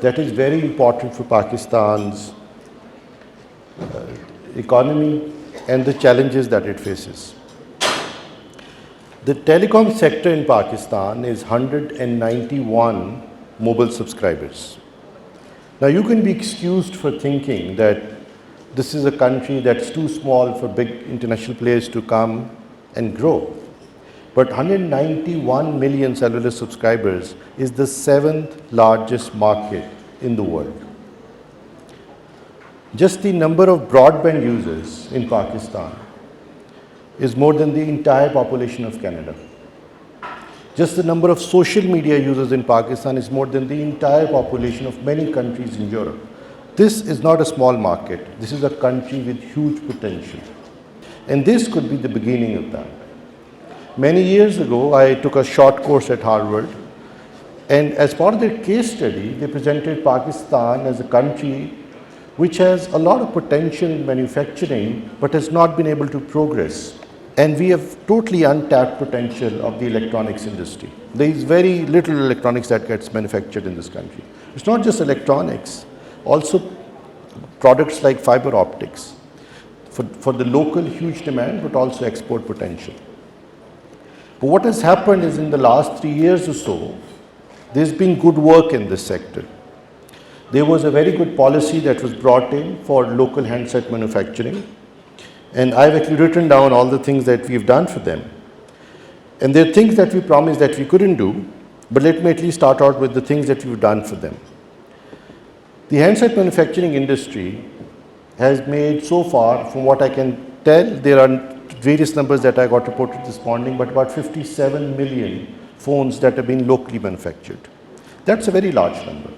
that is very important for Pakistan's economy and the challenges that it faces. The telecom sector in Pakistan is 191 mobile subscribers. Now you can be excused for thinking that this is a country that's too small for big international players to come and grow. But 191 million cellular subscribers is the 7th largest market in the world. Just the number of broadband users in Pakistan is more than the entire population of Canada. Just the number of social media users in Pakistan is more than the entire population of many countries in Europe. This is not a small market. This is a country with huge potential. And this could be the beginning of that. Many years ago, I took a short course at Harvard, and as part of their case study, they presented Pakistan as a country which has a lot of potential in manufacturing, but has not been able to progress. And we have totally untapped potential of the electronics industry. There is very little electronics that gets manufactured in this country. It's not just electronics, also products like fiber optics for the local huge demand, but also export potential. But what has happened is in the last 3 years or so, there's been good work in this sector. There was a very good policy that was brought in for local handset manufacturing. And I've actually written down all the things that we've done for them. And there are things that we promised that we couldn't do, but let me at least start out with the things that we've done for them. The handset manufacturing industry has made so far, from what I can tell, there are various numbers that I got reported this morning, but about 57 million phones that have been locally manufactured. That's a very large number.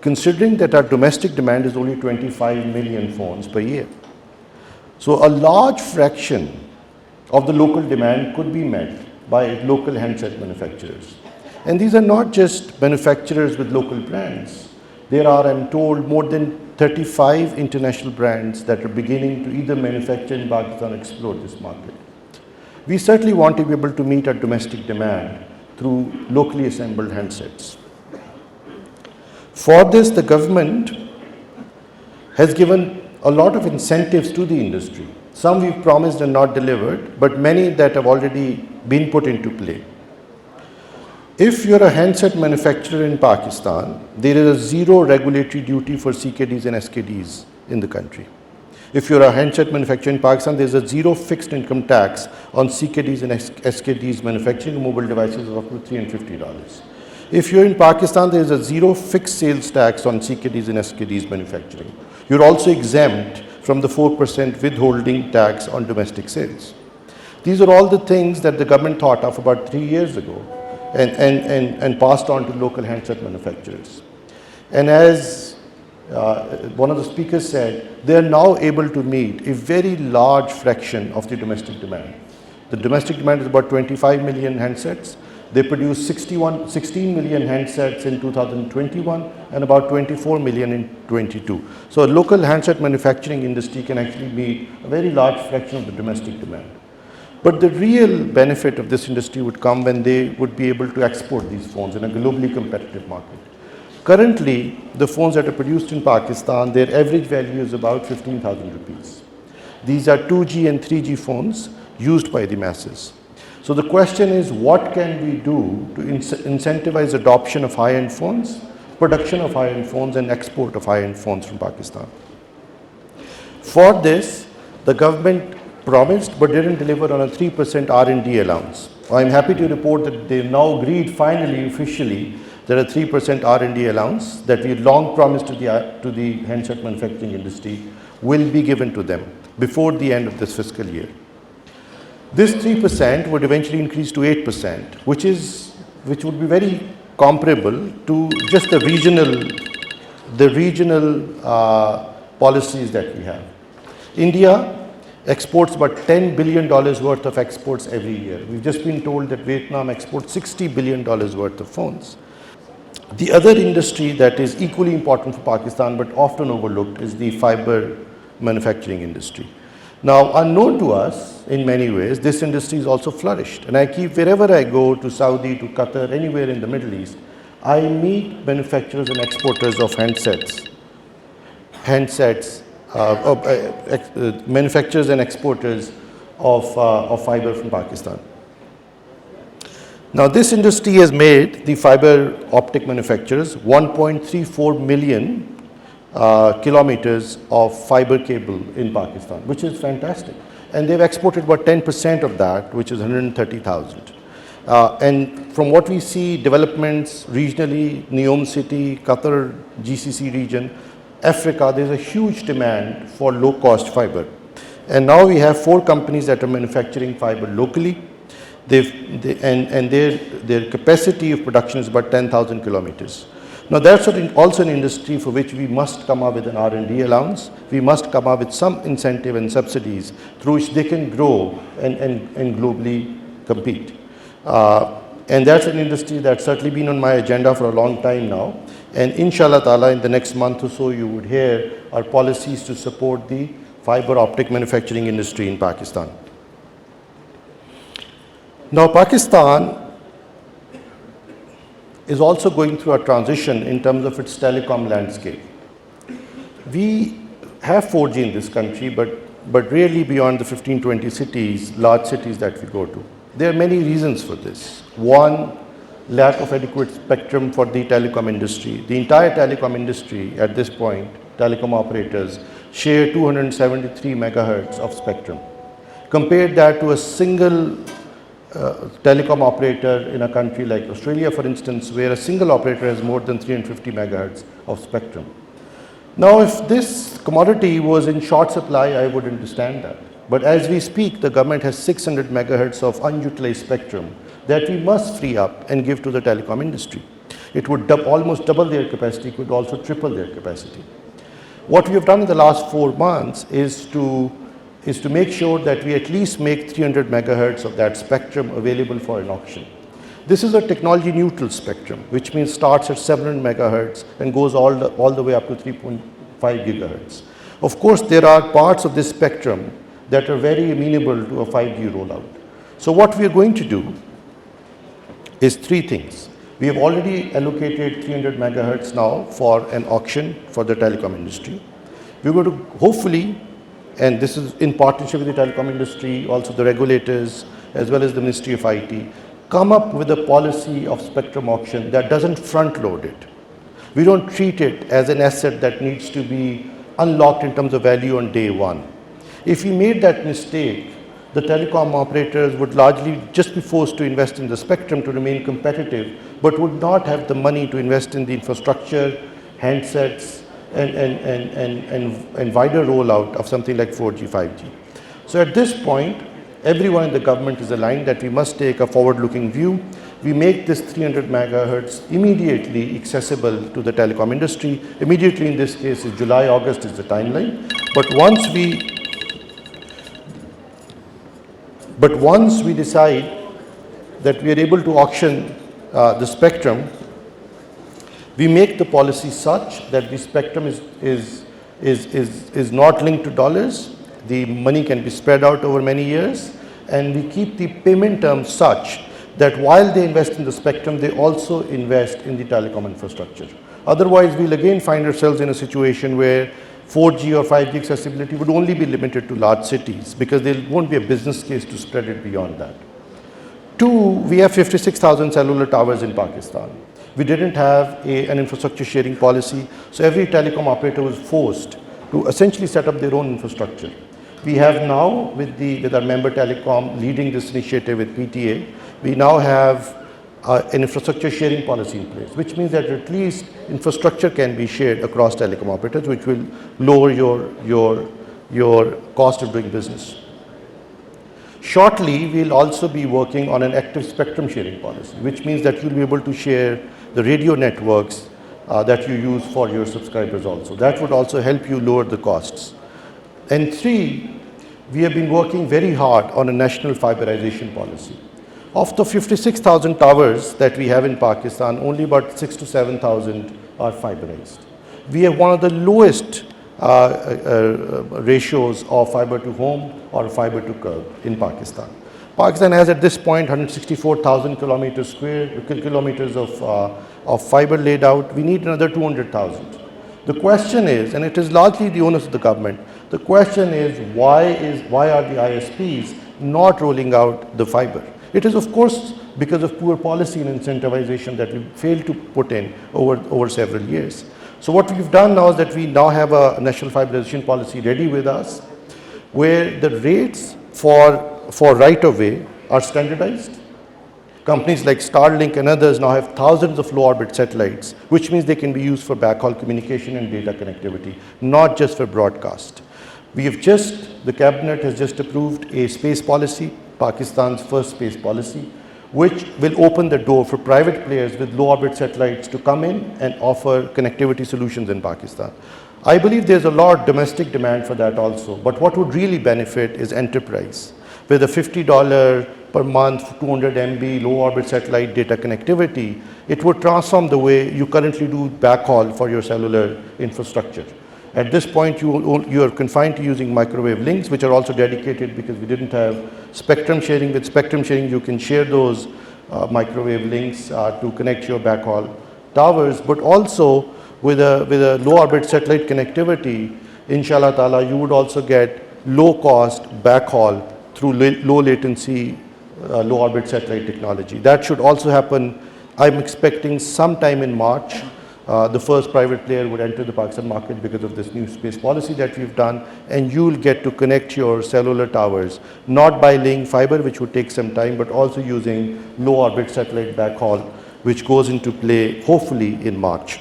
Considering that our domestic demand is only 25 million phones per year. So a large fraction of the local demand could be met by local handset manufacturers. And these are not just manufacturers with local brands. There are, I'm told, more than 35 international brands that are beginning to either manufacture in Pakistan or explore this market. We certainly want to be able to meet our domestic demand through locally assembled handsets. For this, the government has given a lot of incentives to the industry. Some we've promised and not delivered, but many that have already been put into play. If you're a handset manufacturer in Pakistan, there is a zero regulatory duty for CKDs and SKDs in the country. If you're a handset manufacturer in Pakistan, there's a zero fixed income tax on CKDs and SKDs manufacturing mobile devices of up to $350. If you're in Pakistan, there is a zero fixed sales tax on CKDs and SKDs manufacturing. You're also exempt from the 4% withholding tax on domestic sales. These are all the things that the government thought of about 3 years ago and passed on to local handset manufacturers. And as one of the speakers said, they are now able to meet a very large fraction of the domestic demand. The domestic demand is about 25 million handsets. They produced 16 million handsets in 2021 and about 24 million in 22. So a local handset manufacturing industry can actually meet a very large fraction of the domestic demand. But the real benefit of this industry would come when they would be able to export these phones in a globally competitive market. Currently, the phones that are produced in Pakistan, their average value is about 15,000 rupees. These are 2G and 3G phones used by the masses. So the question is, what can we do to incentivize adoption of high-end phones, production of high-end phones, and export of high-end phones from Pakistan? For this, the government promised but didn't deliver on a 3% R&D allowance. I'm happy to report that they've now agreed finally, officially, that a 3% R&D allowance that we long promised to the handset manufacturing industry will be given to them before the end of this fiscal year. This 3% would eventually increase to 8%, which would be very comparable to just the regional policies that we have. India exports about $10 billion worth of exports every year. We've just been told that Vietnam exports $60 billion worth of phones. The other industry that is equally important for Pakistan but often overlooked is the fiber manufacturing industry. Now, unknown to us in many ways, this industry is also flourished. And wherever I go, to Saudi, to Qatar, anywhere in the Middle East, I meet manufacturers and exporters of handsets, manufacturers and exporters of fiber from Pakistan. Now, this industry has made the fiber optic manufacturers 1.34 million kilometers of fiber cable in Pakistan, which is fantastic. And they've exported about 10% of that, which is 130,000. And from what we see, developments regionally, Neom City, Qatar, GCC region, Africa, there's a huge demand for low-cost fiber. And now we have 4 companies that are manufacturing fiber locally. Their capacity of production is about 10,000 kilometers. Now that's also an industry for which we must come up with an R&D allowance. We must come up with some incentive and subsidies through which they can grow and globally compete. And that's an industry that's certainly been on my agenda for a long time now. And inshallah ta'ala, in the next month or so, you would hear our policies to support the fiber optic manufacturing industry in Pakistan. Now, Pakistan is also going through a transition in terms of its telecom landscape. We have 4G in this country, but really beyond the 15-20 cities, large cities that we go to. There are many reasons for this. One, lack of adequate spectrum for the telecom industry. The entire telecom industry at this point, telecom operators, share 273 megahertz of spectrum. Compare that to a single telecom operator in a country like Australia, for instance, where a single operator has more than 350 megahertz of spectrum. Now, if this commodity was in short supply, I would understand that. But as we speak, the government has 600 megahertz of unutilized spectrum that we must free up and give to the telecom industry. It would almost double their capacity, could also triple their capacity. What we have done in the last 4 months is to make sure that we at least make 300 megahertz of that spectrum available for an auction. This is a technology neutral spectrum, which means starts at 700 megahertz and goes all the way up to 3.5 gigahertz. Of course, there are parts of this spectrum that are very amenable to a 5G rollout. So what we are going to do is 3 things. We have already allocated 300 megahertz now for an auction for the telecom industry. We're going to hopefully, and this is in partnership with the telecom industry, also the regulators, as well as the Ministry of IT, come up with a policy of spectrum auction that doesn't front load it. We don't treat it as an asset that needs to be unlocked in terms of value on day one. If we made that mistake, the telecom operators would largely just be forced to invest in the spectrum to remain competitive, but would not have the money to invest in the infrastructure, handsets, and wider rollout of something like 4G, 5G. So at this point, everyone in the government is aligned that we must take a forward-looking view. We make this 300 megahertz immediately accessible to the telecom industry. Immediately in this case is July, August is the timeline. But once we decide that we are able to auction the spectrum, we make the policy such that the spectrum is not linked to dollars. The money can be spread out over many years, and we keep the payment terms such that while they invest in the spectrum, they also invest in the telecom infrastructure. Otherwise, we'll again find ourselves in a situation where 4G or 5G accessibility would only be limited to large cities because there won't be a business case to spread it beyond that. 2, we have 56,000 cellular towers in Pakistan. We didn't have an infrastructure sharing policy, so every telecom operator was forced to essentially set up their own infrastructure. We have now, with our member telecom leading this initiative with PTA, we now have an infrastructure sharing policy in place, which means that at least infrastructure can be shared across telecom operators, which will lower your cost of doing business. Shortly, we'll also be working on an active spectrum sharing policy, which means that you'll be able to share the radio networks that you use for your subscribers also. That would also help you lower the costs. And 3, we have been working very hard on a national fiberization policy. Of the 56,000 towers that we have in Pakistan, only about 6,000 to 7,000 are fiberized. We have one of the lowest ratios of fiber to home or fiber to curb in Pakistan. Pakistan has at this point 164,000 kilometers of fiber laid out. We need another 200,000. The question is, and it is largely the onus of the government, the question is why are the ISPs not rolling out the fiber? It is of course because of poor policy and incentivization that we failed to put in over several years. So what we've done now is that we now have a national fiberization policy ready with us, where the rates for right-of-way are standardized. Companies like Starlink and others now have thousands of low-orbit satellites, which means they can be used for backhaul communication and data connectivity, not just for broadcast. The cabinet has just approved a space policy, Pakistan's first space policy, which will open the door for private players with low-orbit satellites to come in and offer connectivity solutions in Pakistan. I believe there's a lot of domestic demand for that also, but what would really benefit is enterprise. With a $50 per month, 200 MB low-orbit satellite data connectivity, it would transform the way you currently do backhaul for your cellular infrastructure. At this point, you are confined to using microwave links, which are also dedicated because we didn't have spectrum sharing. With spectrum sharing, you can share those microwave links to connect your backhaul towers, but also with a low orbit satellite connectivity, inshallah ta'ala, you would also get low cost backhaul through low latency, low orbit satellite technology. That should also happen. I'm expecting sometime in March. The first private player would enter the Pakistan market because of this new space policy that we've done, and you'll get to connect your cellular towers, not by laying fiber, which would take some time, but also using low orbit satellite backhaul, which goes into play hopefully in March.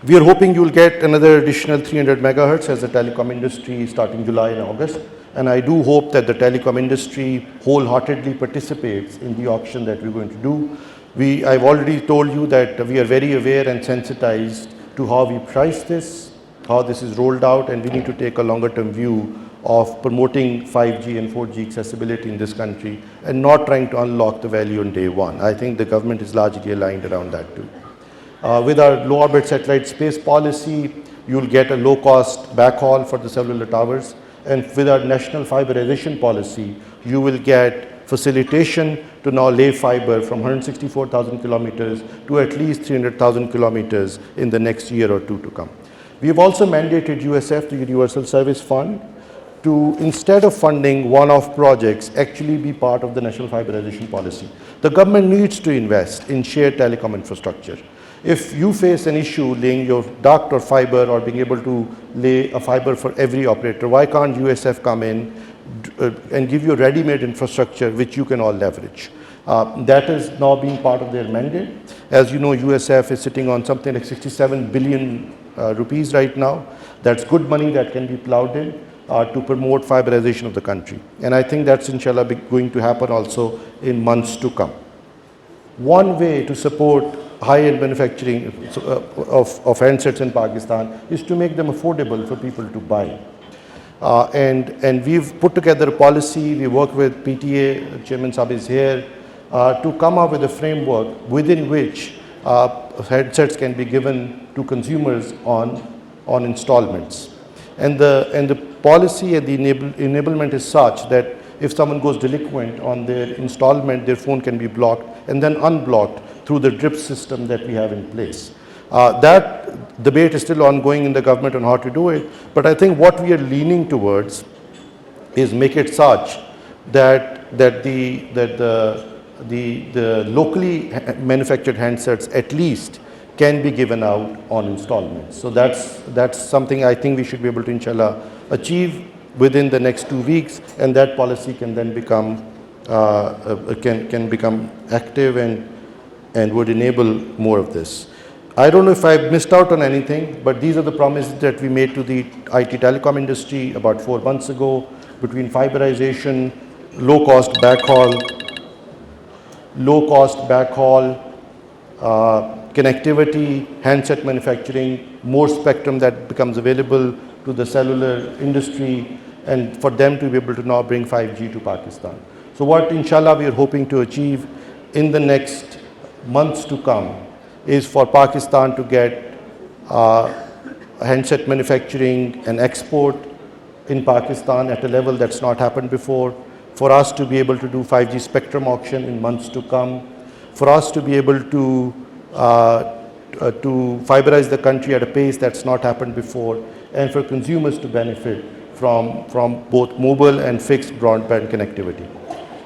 We are hoping you'll get another additional 300 megahertz as the telecom industry starting July and August. And I do hope that the telecom industry wholeheartedly participates in the auction that we're going to do. I've already told you that we are very aware and sensitized to how we price this, how this is rolled out, and we need to take a longer term view of promoting 5G and 4G accessibility in this country and not trying to unlock the value on day one. I think the government is largely aligned around that too. With our low orbit satellite space policy, you'll get a low cost backhaul for the cellular towers. And with our national fiberization policy, you will get facilitation to now lay fiber from 164,000 kilometers to at least 300,000 kilometers in the next year or two to come. We have also mandated USF, the Universal Service Fund, to, instead of funding one-off projects, actually be part of the national fiberization policy. The government needs to invest in shared telecom infrastructure. If you face an issue laying your duct or fiber or being able to lay a fiber for every operator, why can't USF come in and give you a ready-made infrastructure which you can all leverage? That is now being part of their mandate. As you know, USF is sitting on something like 67 billion rupees right now. That's good money that can be plowed in to promote fiberization of the country. And I think that's inshallah going to happen also in months to come. One way to support high-end manufacturing of handsets in Pakistan is to make them affordable for people to buy. And we've put together a policy. We work with PTA, Chairman Saab is here, to come up with a framework within which headsets can be given to consumers on installments. And the policy and the enablement is such that if someone goes delinquent on their installment, their phone can be blocked and then unblocked through the drip system that we have in place. That debate is still ongoing in the government on how to do it, but I think what we are leaning towards is make it such that the locally manufactured handsets at least can be given out on installments. So that's something I think we should be able to inshallah achieve within the next 2 weeks, and that policy can then become active and would enable more of this. I don't know if I missed out on anything, but these are the promises that we made to the IT telecom industry about 4 months ago between fiberization, low-cost backhaul, connectivity, handset manufacturing, more spectrum that becomes available to the cellular industry, and for them to be able to now bring 5G to Pakistan. So what inshallah we are hoping to achieve in the next months to come is for Pakistan to get handset manufacturing and export in Pakistan at a level that's not happened before, for us to be able to do 5G spectrum auction in months to come, for us to be able to to fiberize the country at a pace that's not happened before, and for consumers to benefit from both mobile and fixed broadband connectivity.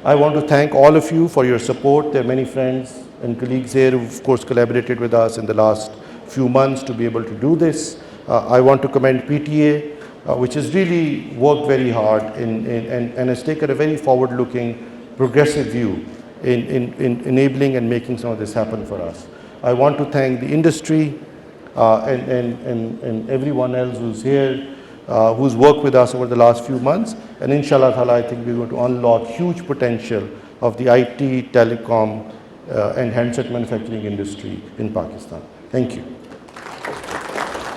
I want to thank all of you for your support. There are many friends and colleagues here who, of course, collaborated with us in the last few months to be able to do this. I want to commend PTA, which has really worked very hard and has taken a very forward-looking, progressive view in enabling and making some of this happen for us. I want to thank the industry and everyone else who's here, who's worked with us over the last few months. And inshallah ta'ala, I think we're going to unlock huge potential of the IT, telecom, and handset manufacturing industry in Pakistan. Thank you.